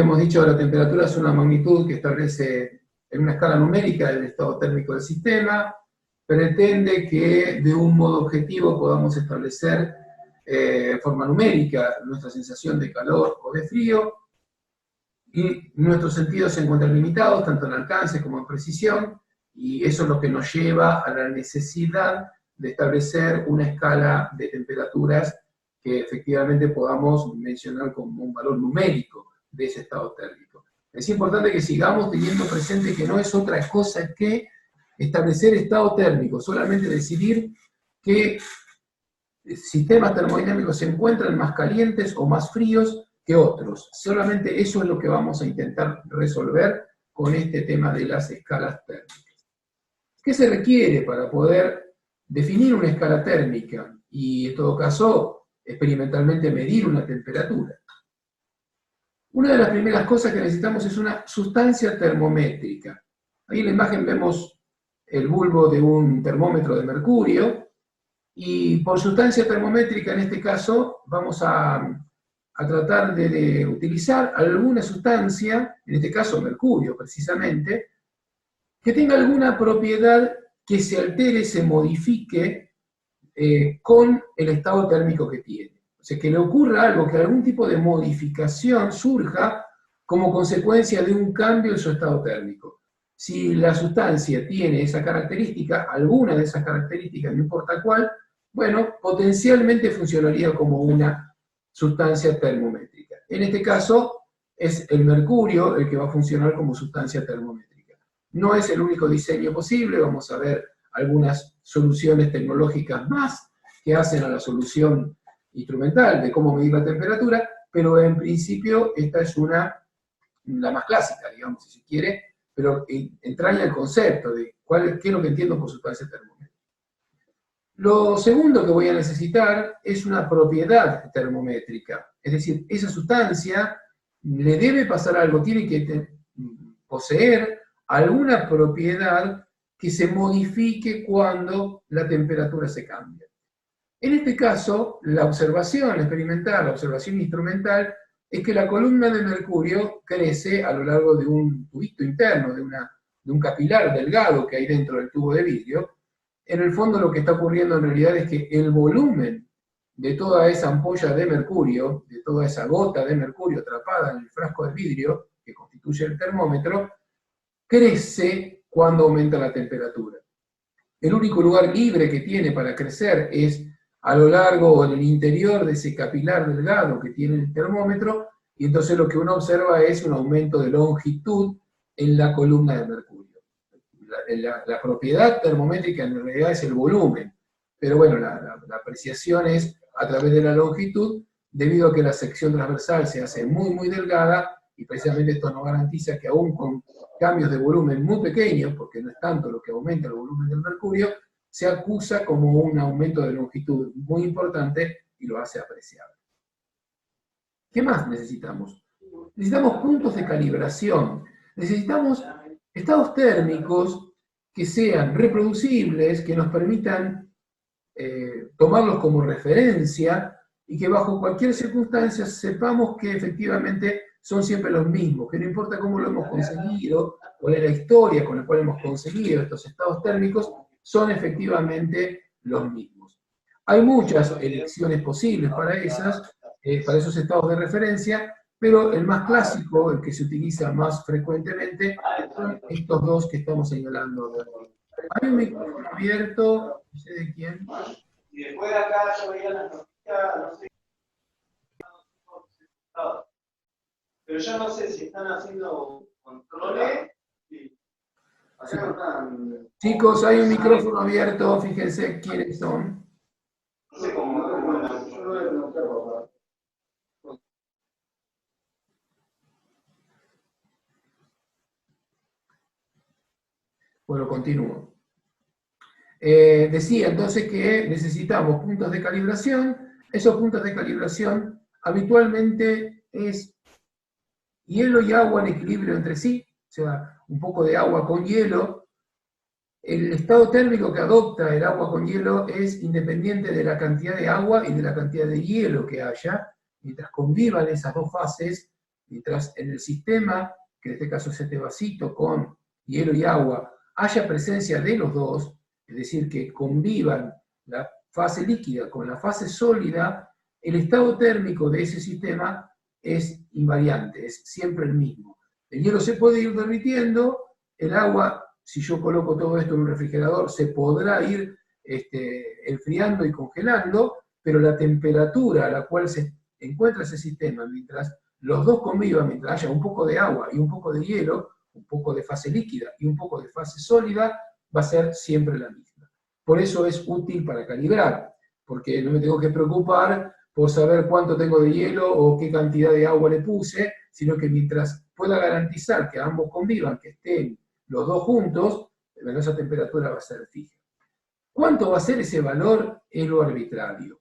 hemos dicho que la temperatura es una magnitud que establece en una escala numérica el estado térmico del sistema, pretende que de un modo objetivo podamos establecer de forma numérica nuestra sensación de calor o de frío, y nuestros sentidos se encuentran limitados, tanto en alcance como en precisión, y eso es lo que nos lleva a la necesidad de establecer una escala de temperaturas que efectivamente podamos mencionar como un valor numérico de ese estado térmico. Es importante que sigamos teniendo presente que no es otra cosa que establecer estado térmico, solamente decidir que sistemas termodinámicos se encuentran más calientes o más fríos que otros. Solamente eso es lo que vamos a intentar resolver con este tema de las escalas térmicas. ¿Qué se requiere para poder definir una escala térmica y, en todo caso, experimentalmente medir una temperatura? Una de las primeras cosas que necesitamos es una sustancia termométrica. Ahí en la imagen vemos el bulbo de un termómetro de mercurio, y por sustancia termométrica, en este caso, vamos a tratar de utilizar alguna sustancia, en este caso mercurio precisamente, que tenga alguna propiedad que se altere, se modifique con el estado térmico que tiene. O sea, que le ocurra algo, que algún tipo de modificación surja como consecuencia de un cambio en su estado térmico. Si la sustancia tiene esa característica, alguna de esas características, no importa cuál, bueno, potencialmente funcionaría como una sustancia termométrica. En este caso, es el mercurio el que va a funcionar como sustancia termométrica. No es el único diseño posible, vamos a ver algunas soluciones tecnológicas más que hacen a la solución instrumental de cómo medir la temperatura, pero en principio esta es la más clásica, digamos, si se quiere, pero entraña el concepto de qué es lo que entiendo por sustancia termométrica. Lo segundo que voy a necesitar es una propiedad termométrica, es decir, esa sustancia le debe pasar algo, tiene que poseer alguna propiedad que se modifique cuando la temperatura se cambia. En este caso, la observación experimental, la observación instrumental, es que la columna de mercurio crece a lo largo de un tubito interno, de un capilar delgado que hay dentro del tubo de vidrio. En el fondo lo que está ocurriendo en realidad es que el volumen de toda esa ampolla de mercurio, de toda esa gota de mercurio atrapada en el frasco de vidrio, que constituye el termómetro, crece cuando aumenta la temperatura. El único lugar libre que tiene para crecer es a lo largo o en el interior de ese capilar delgado que tiene el termómetro, y entonces lo que uno observa es un aumento de longitud en la columna de mercurio. La propiedad termométrica en realidad es el volumen, pero bueno, la apreciación es a través de la longitud, debido a que la sección transversal se hace muy, muy delgada, y precisamente esto nos garantiza que aún con cambios de volumen muy pequeños, porque no es tanto lo que aumenta el volumen del mercurio, se acusa como un aumento de longitud muy importante y lo hace apreciable. ¿Qué más necesitamos? Necesitamos puntos de calibración, necesitamos estados térmicos que sean reproducibles, que nos permitan tomarlos como referencia y que bajo cualquier circunstancia sepamos que efectivamente son siempre los mismos, que no importa cómo lo hemos conseguido, cuál es la historia con la cual hemos conseguido estos estados térmicos, son efectivamente los mismos. Hay muchas elecciones posibles para esos estados de referencia, pero el más clásico, el que se utiliza más frecuentemente, son estos dos que estamos señalando. Hay un micrófono abierto, no sé de quién. Y después de acá yo veía las noticias, no sé, pero yo no sé si están haciendo controles. Sí. Chicos, hay un micrófono abierto, fíjense quiénes son. No sé cómo yo no lo observo. Bueno, continúo. Decía entonces que necesitamos puntos de calibración. Esos puntos de calibración habitualmente es hielo y agua en equilibrio entre sí, o sea, un poco de agua con hielo. El estado térmico que adopta el agua con hielo es independiente de la cantidad de agua y de la cantidad de hielo que haya. Mientras convivan esas dos fases, Mientras en el sistema, que en este caso es este vasito con hielo y agua, haya presencia de los dos, es decir, que convivan la fase líquida con la fase sólida, el estado térmico de ese sistema es invariante, es siempre el mismo. El hielo se puede ir derritiendo, el agua, si yo coloco todo esto en un refrigerador, se podrá ir enfriando y congelando, pero la temperatura a la cual se encuentra ese sistema, mientras los dos convivan, mientras haya un poco de agua y un poco de hielo, un poco de fase líquida y un poco de fase sólida, va a ser siempre la misma. Por eso es útil para calibrar, porque no me tengo que preocupar por saber cuánto tengo de hielo o qué cantidad de agua le puse, sino que mientras pueda garantizar que ambos convivan, que estén los dos juntos, esa temperatura va a ser fija. ¿Cuánto va a ser ese valor? Es lo arbitrario.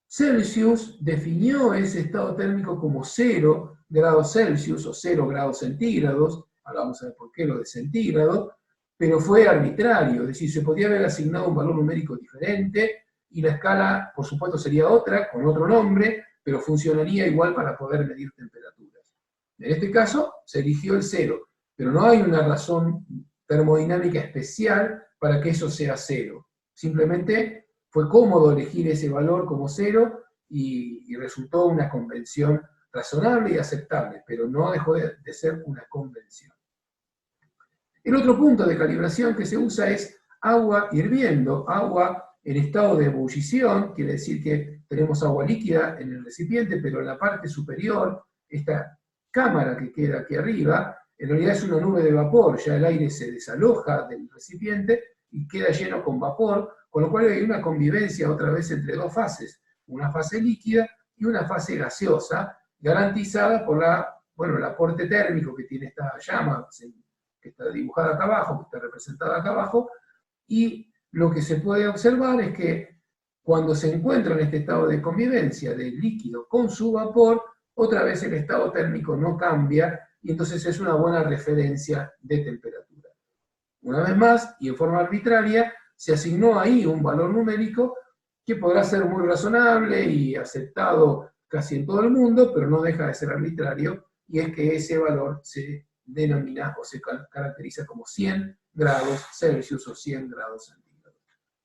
Celsius definió ese estado térmico como 0 grados Celsius o 0 grados centígrados, ahora vamos a ver por qué lo de centígrado, pero fue arbitrario, es decir, se podía haber asignado un valor numérico diferente y la escala, por supuesto, sería otra, con otro nombre, pero funcionaría igual para poder medir temperaturas. En este caso, se eligió el 0, pero no hay una razón termodinámica especial para que eso sea 0. Simplemente fue cómodo elegir ese valor como 0 y resultó una convención razonable y aceptable, pero no dejó de ser una convención. El otro punto de calibración que se usa es agua hirviendo, agua en estado de ebullición, quiere decir que tenemos agua líquida en el recipiente, pero en la parte superior, esta cámara que queda aquí arriba, en realidad es una nube de vapor, ya el aire se desaloja del recipiente y queda lleno con vapor, con lo cual hay una convivencia otra vez entre dos fases, una fase líquida y una fase gaseosa, garantizada por el aporte térmico que tiene esta llama, que está dibujada acá abajo, que está representada acá abajo, y lo que se puede observar es que cuando se encuentra en este estado de convivencia del líquido con su vapor, otra vez el estado térmico no cambia, y entonces es una buena referencia de temperatura. Una vez más, y en forma arbitraria, se asignó ahí un valor numérico que podrá ser muy razonable y aceptado casi en todo el mundo, pero no deja de ser arbitrario, y es que ese valor se denomina o se caracteriza como 100 grados Celsius o 100 grados centígrados.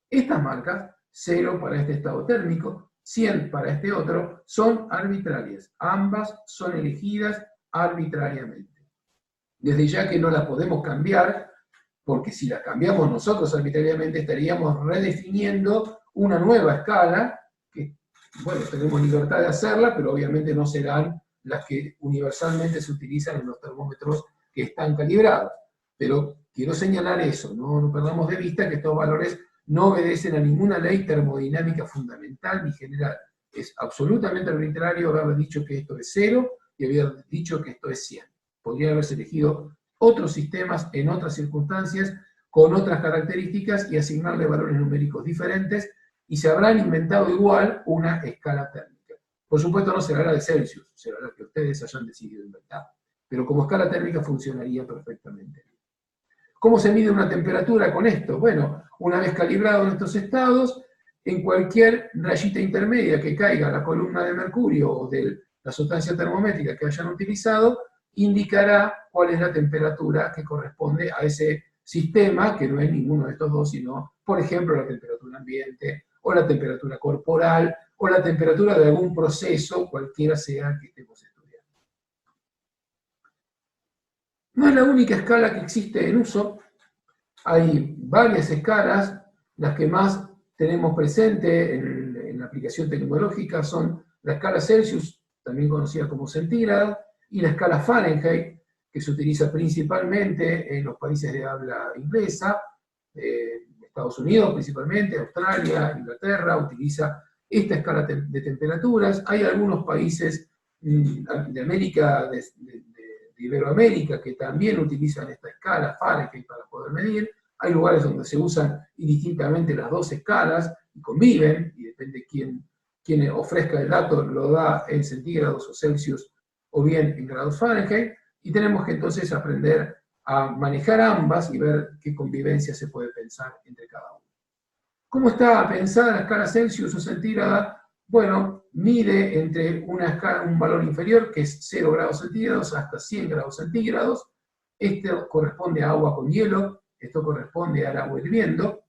Estas marcas, 0 para este estado térmico, 100 para este otro, son arbitrarias. Ambas son elegidas arbitrariamente. Desde ya que no las podemos cambiar, porque si las cambiamos nosotros arbitrariamente estaríamos redefiniendo una nueva escala, que, bueno, tenemos libertad de hacerla, pero obviamente no serán las que universalmente se utilizan en los termómetros que están calibrados. Pero quiero señalar eso, no perdamos de vista que estos valores no obedecen a ninguna ley termodinámica fundamental ni general. Es absolutamente arbitrario haber dicho que esto es 0 y haber dicho que esto es 100. Podría haberse elegido otros sistemas en otras circunstancias, con otras características y asignarle valores numéricos diferentes, y se habrán inventado igual una escala térmica. Por supuesto no será la de Celsius, será la que ustedes hayan decidido inventar, pero como escala térmica funcionaría perfectamente. ¿Cómo se mide una temperatura con esto? Bueno, una vez calibrado en estos estados, en cualquier rayita intermedia que caiga a la columna de mercurio o de la sustancia termométrica que hayan utilizado, indicará cuál es la temperatura que corresponde a ese sistema, que no es ninguno de estos dos, sino, por ejemplo, la temperatura ambiente, o la temperatura corporal, o la temperatura de algún proceso, cualquiera sea que estemos estudiando. No es la única escala que existe en uso, hay varias escalas, las que más tenemos presente en la aplicación tecnológica son la escala Celsius, también conocida como centígrada, y la escala Fahrenheit, que se utiliza principalmente en los países de habla inglesa, Estados Unidos principalmente, Australia, Inglaterra, utiliza esta escala de temperaturas. Hay algunos países de América, de Iberoamérica, que también utilizan esta escala Fahrenheit para poder medir. Hay lugares donde se usan indistintamente las dos escalas y conviven, y depende quién ofrezca el dato, lo da en centígrados o Celsius o bien en grados Fahrenheit, y tenemos que entonces aprender a manejar ambas y ver qué convivencia se puede pensar entre cada uno. ¿Cómo está pensada la escala Celsius o centígrada? Bueno, mide entre un valor inferior, que es 0 grados centígrados, hasta 100 grados centígrados. Esto corresponde a agua con hielo, esto corresponde al agua hirviendo.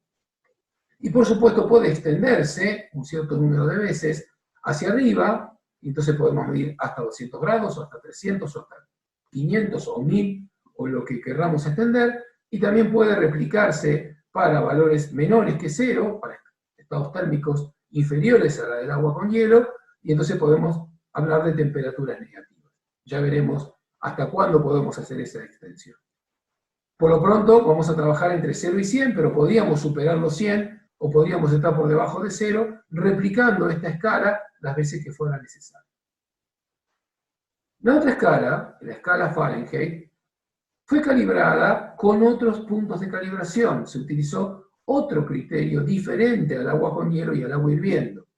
Y por supuesto puede extenderse un cierto número de veces hacia arriba, y entonces podemos medir hasta 200 grados, o hasta 300, o hasta 500, o 1000, o lo que querramos extender, y también puede replicarse para valores menores que 0, para estados térmicos inferiores a la del agua con hielo, y entonces podemos hablar de temperaturas negativas. Ya veremos hasta cuándo podemos hacer esa extensión. Por lo pronto vamos a trabajar entre 0 y 100, pero podríamos superar los 100, o podríamos estar por debajo de 0, replicando esta escala las veces que fuera necesario. La otra escala, la escala Fahrenheit, fue calibrada con otros puntos de calibración. Se utilizó otro criterio diferente al agua con hielo y al agua hirviendo.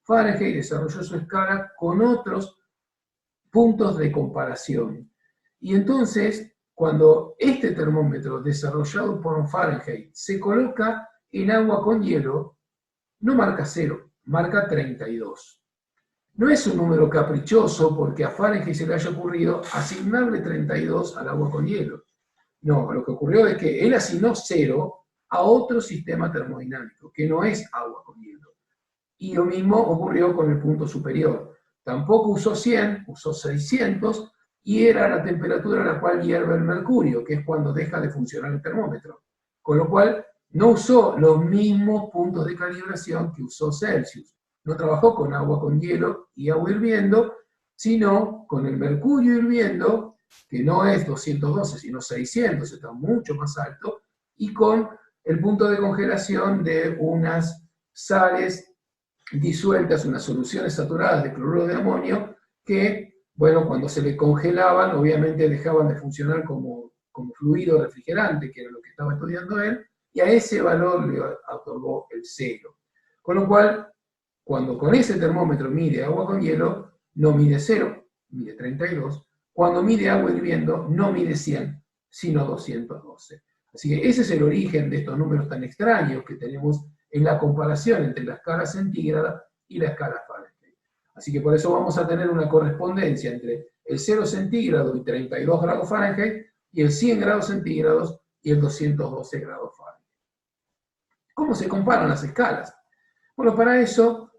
Fahrenheit desarrolló su escala con otros puntos de comparación. Y entonces, cuando este termómetro desarrollado por Fahrenheit se coloca en agua con hielo, no marca 0, marca 32. No es un número caprichoso porque a Fahrenheit se le haya ocurrido asignarle 32 al agua con hielo. No, lo que ocurrió es que él asignó 0 a otro sistema termodinámico, que no es agua con hielo. Y lo mismo ocurrió con el punto superior. Tampoco usó 100, usó 600, y era la temperatura a la cual hierve el mercurio, que es cuando deja de funcionar el termómetro. Con lo cual, no usó los mismos puntos de calibración que usó Celsius. No trabajó con agua con hielo y agua hirviendo, sino con el mercurio hirviendo, que no es 212, sino 600, está mucho más alto, y con el punto de congelación de unas sales disueltas, unas soluciones saturadas de cloruro de amonio, que, bueno, cuando se le congelaban, obviamente dejaban de funcionar como fluido refrigerante, que era lo que estaba estudiando él, y a ese valor le otorgó el 0. Con lo cual, cuando con ese termómetro mide agua con hielo, no mide 0, mide 32. Cuando mide agua hirviendo, no mide 100, sino 212. Así que ese es el origen de estos números tan extraños que tenemos en la comparación entre la escala centígrada y la escala Fahrenheit. Así que por eso vamos a tener una correspondencia entre el 0 centígrado y 32 grados Fahrenheit, y el 100 grados centígrados y el 212 grados Fahrenheit. ¿Cómo se comparan las escalas? Bueno, para eso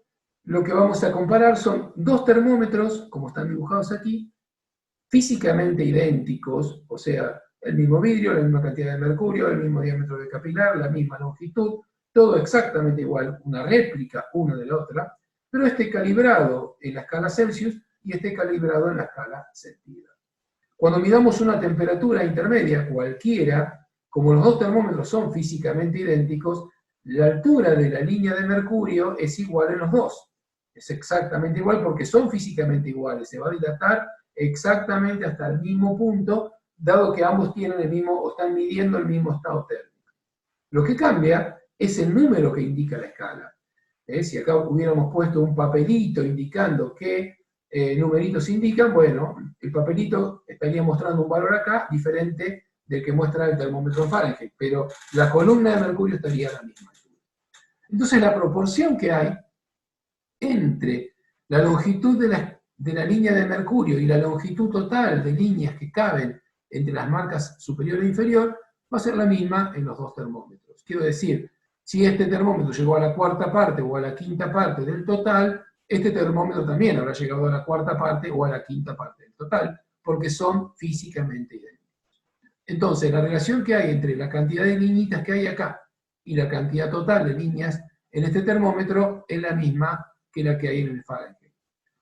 lo que vamos a comparar son dos termómetros, como están dibujados aquí, físicamente idénticos, o sea, el mismo vidrio, la misma cantidad de mercurio, el mismo diámetro de capilar, la misma longitud, todo exactamente igual, una réplica una de la otra, pero este calibrado en la escala Celsius y este calibrado en la escala centígrada. Cuando midamos una temperatura intermedia, cualquiera, como los dos termómetros son físicamente idénticos, la altura de la línea de mercurio es igual en los dos. Es exactamente igual porque son físicamente iguales, se va a dilatar exactamente hasta el mismo punto, dado que ambos tienen el mismo, o están midiendo el mismo estado térmico. Lo que cambia es el número que indica la escala. Si acá hubiéramos puesto un papelito indicando qué numeritos indican, bueno, el papelito estaría mostrando un valor acá diferente del que muestra el termómetro Fahrenheit, pero la columna de mercurio estaría a la misma altura. Entonces la proporción que hay entre la longitud de la línea de mercurio y la longitud total de líneas que caben entre las marcas superior e inferior va a ser la misma en los dos termómetros. Quiero decir, si este termómetro llegó a la cuarta parte o a la quinta parte del total, este termómetro también habrá llegado a la cuarta parte o a la quinta parte del total, porque son físicamente idénticos. Entonces, la relación que hay entre la cantidad de liñitas que hay acá y la cantidad total de líneas en este termómetro es la misma que la que hay en el Fahrenheit.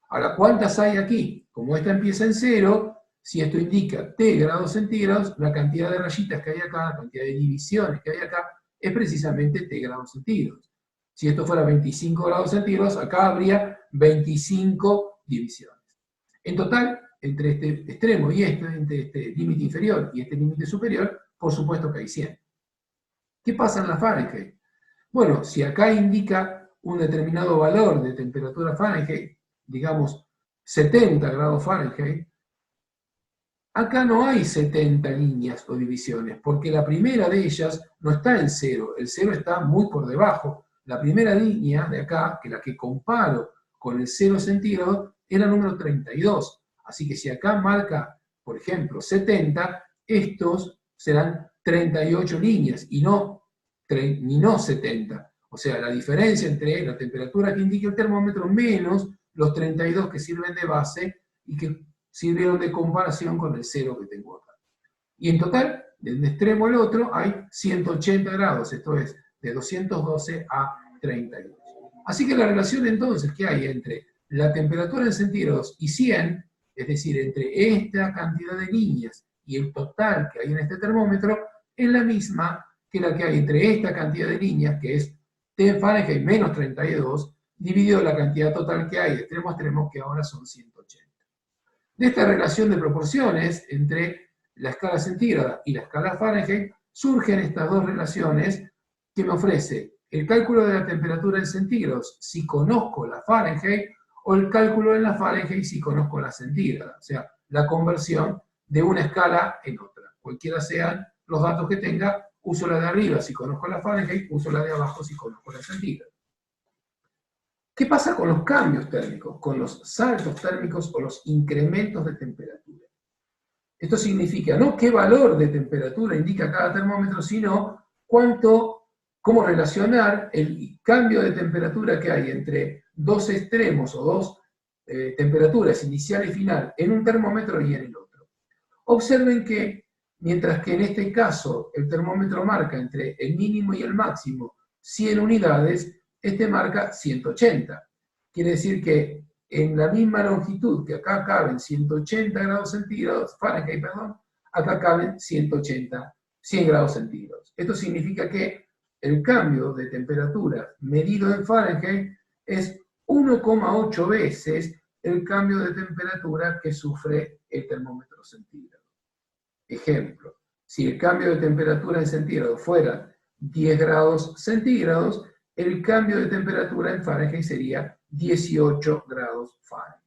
Ahora, ¿cuántas hay aquí? Como esta empieza en 0, si esto indica T grados centígrados, la cantidad de rayitas que hay acá, la cantidad de divisiones que hay acá, es precisamente T grados centígrados. Si esto fuera 25 grados centígrados, acá habría 25 divisiones. En total, entre este extremo y entre este límite inferior y este límite superior, por supuesto que hay 100. ¿Qué pasa en la Fahrenheit? Bueno, si acá indica un determinado valor de temperatura Fahrenheit, digamos 70 grados Fahrenheit, acá no hay 70 líneas o divisiones, porque la primera de ellas no está en 0, el 0 está muy por debajo. La primera línea de acá, que la que comparo con el 0 centígrados es la número 32. Así que si acá marca, por ejemplo, 70, estos serán 38 líneas y no 70. O sea, la diferencia entre la temperatura que indica el termómetro menos los 32 que sirven de base y que sirvieron de comparación con el 0 que tengo acá. Y en total, de un extremo al otro, hay 180 grados, esto es, de 212 a 32. Así que la relación entonces que hay entre la temperatura en centígrados y 100, es decir, entre esta cantidad de líneas y el total que hay en este termómetro, es la misma que la que hay entre esta cantidad de líneas, que es T Fahrenheit menos 32, dividido la cantidad total que hay de extremo a extremo, que ahora son 180. De esta relación de proporciones entre la escala centígrada y la escala Fahrenheit, surgen estas dos relaciones que me ofrece el cálculo de la temperatura en centígrados si conozco la Fahrenheit, o el cálculo de la Fahrenheit si conozco la centígrada, o sea, la conversión de una escala en otra. Cualquiera sean los datos que tenga, uso la de arriba si conozco la Fahrenheit, uso la de abajo si conozco la centígrada. ¿Qué pasa con los cambios térmicos, con los saltos térmicos o los incrementos de temperatura? Esto significa no qué valor de temperatura indica cada termómetro, sino cómo relacionar el cambio de temperatura que hay entre dos extremos o dos temperaturas inicial y final en un termómetro y en el otro. Observen que, mientras que en este caso el termómetro marca entre el mínimo y el máximo 100 unidades, este marca 180. Quiere decir que en la misma longitud que acá caben 180 grados centígrados, Fahrenheit, perdón, acá caben 100 grados centígrados. Esto significa que el cambio de temperatura medido en Fahrenheit es 1,8 veces el cambio de temperatura que sufre el termómetro centígrado. Ejemplo, si el cambio de temperatura en centígrados fuera 10 grados centígrados, el cambio de temperatura en Fahrenheit sería 18 grados Fahrenheit.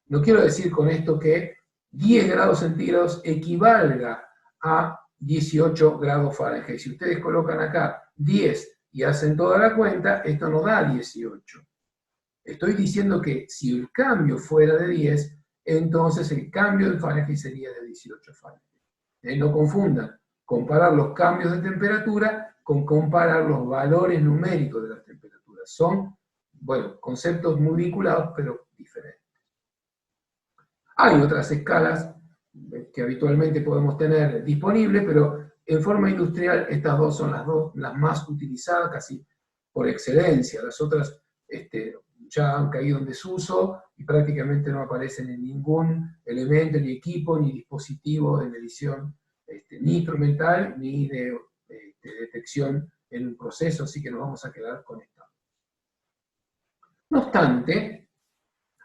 No quiero decir con esto que 10 grados centígrados equivalga a 18 grados Fahrenheit. Si ustedes colocan acá 10 y hacen toda la cuenta, esto no da 18. Estoy diciendo que si el cambio fuera de 10, entonces el cambio en Fahrenheit sería de 18 Fahrenheit. No confundan comparar los cambios de temperatura con comparar los valores numéricos de las temperaturas. Son, bueno, conceptos muy vinculados, pero diferentes. Hay otras escalas que habitualmente podemos tener disponibles, pero en forma industrial estas dos son las más utilizadas casi por excelencia. Las otras ya han caído en desuso y prácticamente no aparecen en ningún elemento, ni equipo, ni dispositivo de medición, ni instrumental, ni de detección en un proceso, así que nos vamos a quedar con esto. No obstante,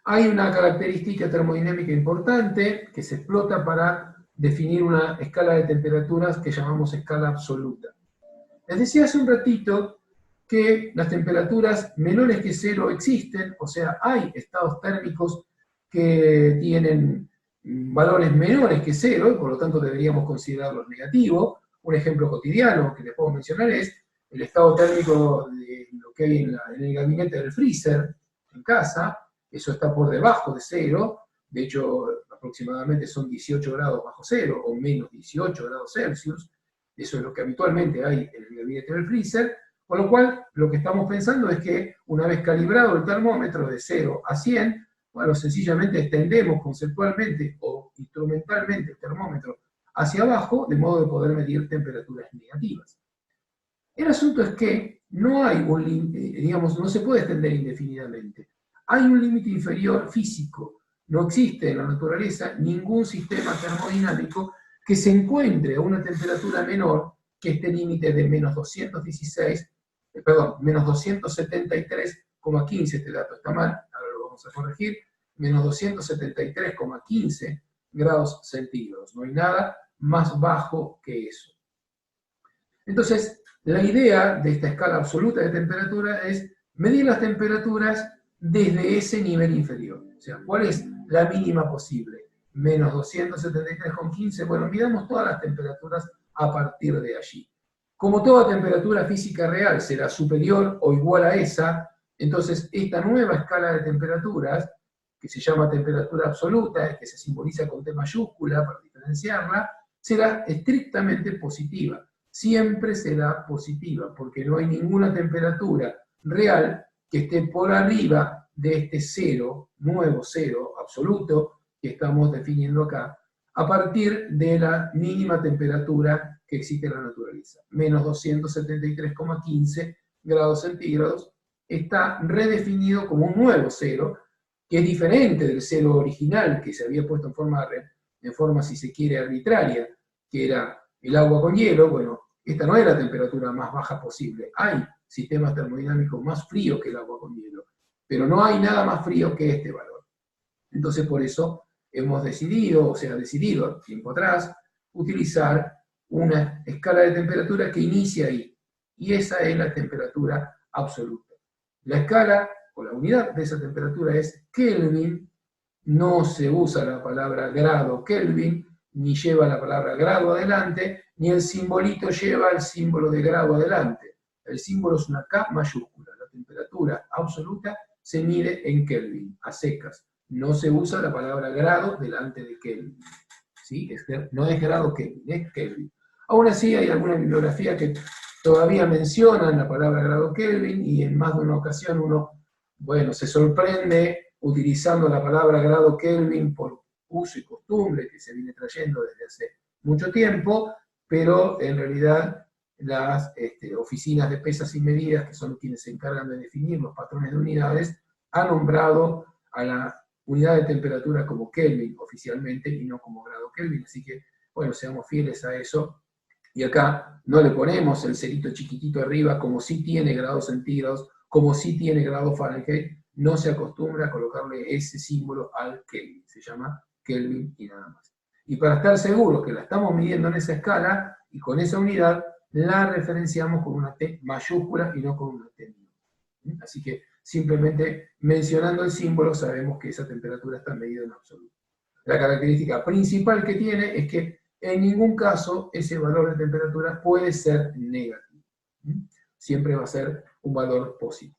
hay una característica termodinámica importante que se explota para definir una escala de temperaturas que llamamos escala absoluta. Les decía hace un ratito que las temperaturas menores que 0 existen, o sea, hay estados térmicos que tienen valores menores que 0, y por lo tanto deberíamos considerarlos negativos. Un ejemplo cotidiano que les puedo mencionar es el estado térmico de lo que hay en el gabinete del freezer en casa. Eso está por debajo de 0, de hecho aproximadamente son 18 grados bajo 0 o menos 18 grados Celsius. Eso es lo que habitualmente hay en el gabinete del freezer, con lo cual lo que estamos pensando es que una vez calibrado el termómetro de 0 a 100, bueno, sencillamente extendemos conceptualmente o instrumentalmente el termómetro hacia abajo, de modo de poder medir temperaturas negativas. El asunto es que no hay un límite, digamos, no se puede extender indefinidamente. Hay un límite inferior físico. No existe en la naturaleza ningún sistema termodinámico que se encuentre a una temperatura menor que este límite de menos 273,15, este dato está mal, ahora lo vamos a corregir, menos 273,15 grados centígrados. No hay nada más bajo que eso. Entonces, la idea de esta escala absoluta de temperatura es medir las temperaturas desde ese nivel inferior. O sea, ¿cuál es la mínima posible? Menos 273,15, bueno, midamos todas las temperaturas a partir de allí. Como toda temperatura física real será superior o igual a esa, Entonces, esta nueva escala de temperaturas, que se llama temperatura absoluta, que se simboliza con T mayúscula para diferenciarla, será estrictamente positiva. Siempre será positiva, porque no hay ninguna temperatura real que esté por arriba de este cero, nuevo cero absoluto, que estamos definiendo acá, a partir de la mínima temperatura que existe en la naturaleza, menos 273,15 grados centígrados, está redefinido como un nuevo cero, que es diferente del cero original que se había puesto en forma, si se quiere, arbitraria, que era el agua con hielo. Bueno, esta no es la temperatura más baja posible. Hay sistemas termodinámicos más fríos que el agua con hielo, pero no hay nada más frío que este valor. Entonces, por eso hemos decidido, o se ha decidido tiempo atrás, utilizar una escala de temperatura que inicia ahí, y esa es la temperatura absoluta. La escala, o la unidad de esa temperatura es Kelvin. No se usa la palabra grado Kelvin, ni lleva la palabra grado adelante, ni el simbolito lleva el símbolo de grado adelante. El símbolo es una K mayúscula. La temperatura absoluta se mide en Kelvin, a secas. No se usa la palabra grado delante de Kelvin. ¿Sí? No es grado Kelvin, es Kelvin. Aún así hay alguna bibliografía que todavía mencionan la palabra grado Kelvin, y en más de una ocasión uno, bueno, se sorprende utilizando la palabra grado Kelvin por uso y costumbre que se viene trayendo desde hace mucho tiempo, pero en realidad las oficinas de pesas y medidas, que son quienes se encargan de definir los patrones de unidades, han nombrado a la unidad de temperatura como Kelvin oficialmente y no como grado Kelvin, así que, bueno, seamos fieles a eso. Y acá no le ponemos el cerito chiquitito arriba, como si tiene grados centígrados, como si tiene grados Fahrenheit. No se acostumbra a colocarle ese símbolo al Kelvin, se llama Kelvin y nada más. Y para estar seguros que la estamos midiendo en esa escala y con esa unidad, la referenciamos con una T mayúscula y no con una T minúscula. Así que simplemente mencionando el símbolo sabemos que esa temperatura está medida en absoluto. La característica principal que tiene es que en ningún caso ese valor de temperatura puede ser negativo. Siempre va a ser un valor positivo.